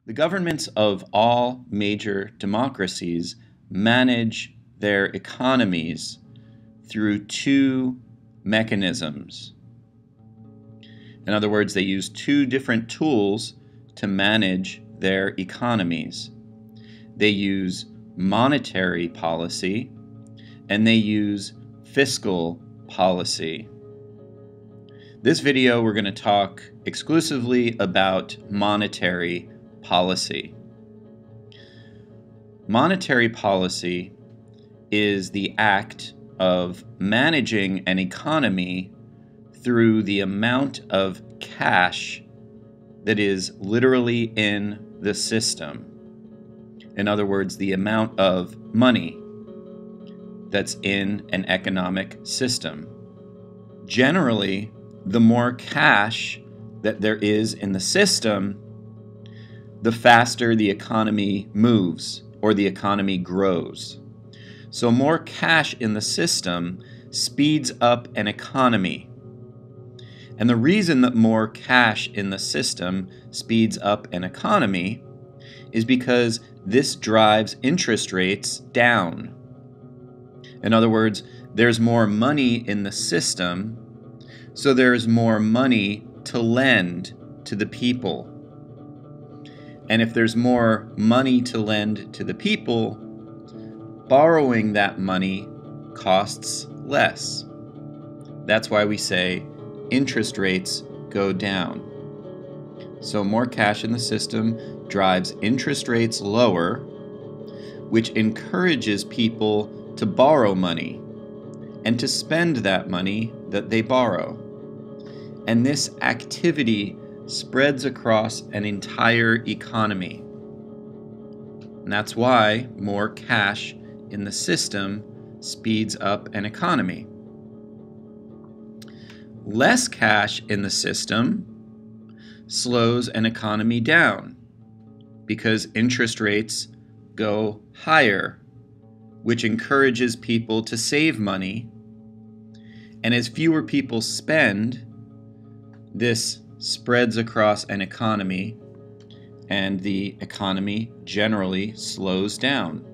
The governments of all major democracies manage their economies through two mechanisms. In other words, they use two different tools to manage their economies. They use monetary policy and they use fiscal policy. This video, we're going to talk exclusively about monetary policy. Monetary policy is the act of managing an economy through the amount of cash that is literally in the system. In other words, the amount of money that's in an economic system. Generally, the more cash that there is in the system, the faster the economy moves or the economy grows. So more cash in the system speeds up an economy. And the reason that more cash in the system speeds up an economy is because this drives interest rates down. In other words, there's more money in the system, so there's more money to lend to the people. And if there's more money to lend to the people, borrowing that money costs less. That's why we say interest rates go down. So more cash in the system drives interest rates lower, which encourages people to borrow money and to spend that money that they borrow. And this activity spreads across an entire economy. And that's why more cash in the system speeds up an economy. Less cash in the system slows an economy down because interest rates go higher, which encourages people to save money. And as fewer people spend, this spreads across an economy, and the economy generally slows down.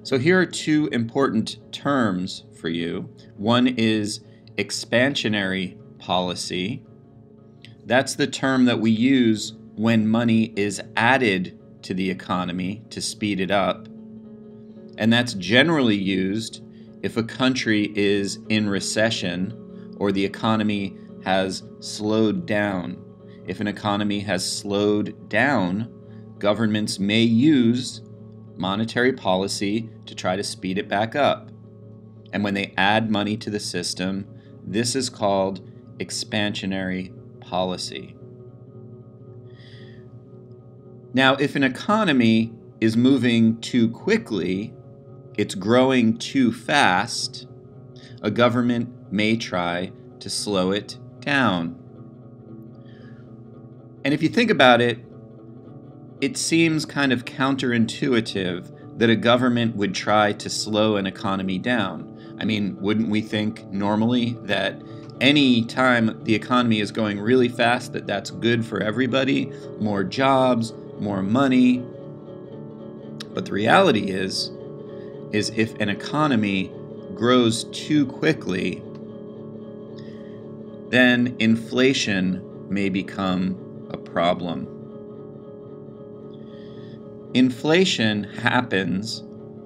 So here are two important terms for you. One is expansionary policy. That's the term that we use when money is added to the economy to speed it up. And that's generally used if a country is in recession or the economy has slowed down. If an economy has slowed down, governments may use monetary policy to try to speed it back up. And when they add money to the system, this is called expansionary policy. Now, if an economy is moving too quickly, it's growing too fast, a government may try to slow it down. And if you think about it, it seems kind of counterintuitive that a government would try to slow an economy down. I mean, wouldn't we think normally that any time the economy is going really fast, that's good for everybody, more jobs, more money? But the reality is if an economy grows too quickly, then inflation may become a problem. Inflation happens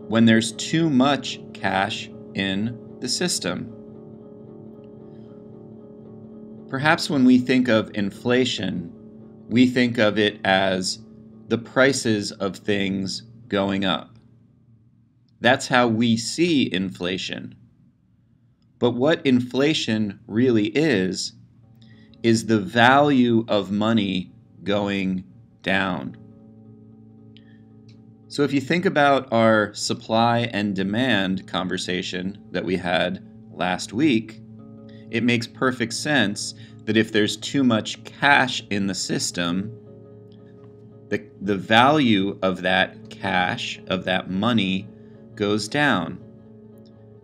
when there's too much cash in the system. Perhaps when we think of inflation, we think of it as the prices of things going up. That's how we see inflation. But what inflation really is the value of money going down. So if you think about our supply and demand conversation that we had last week, it makes perfect sense that if there's too much cash in the system, the value of that cash, of that money, goes down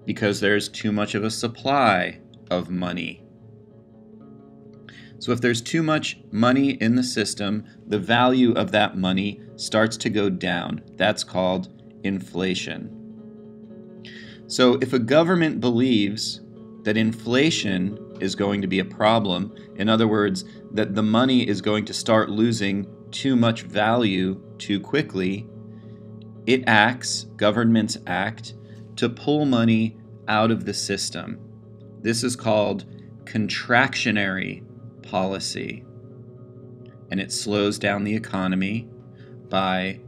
because there's too much of a supply of money. So if there's too much money in the system, the value of that money starts to go down. That's called inflation. So if a government believes that inflation is going to be a problem, in other words, that the money is going to start losing too much value too quickly, governments act to pull money out of the system. This is called contractionary policy, and it slows down the economy by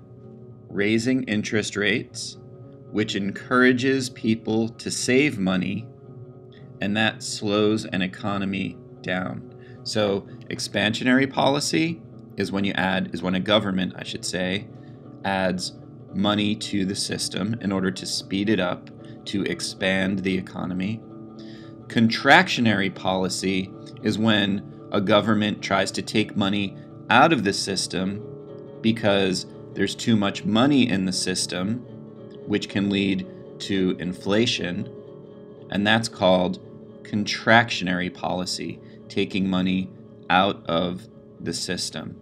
raising interest rates, which encourages people to save money, and that slows an economy down. So expansionary policy is when a government, I should say, adds money to the system in order to speed it up, to expand the economy. Contractionary policy is when a government tries to take money out of the system because there's too much money in the system, which can lead to inflation, and that's called contractionary policy, taking money out of the system.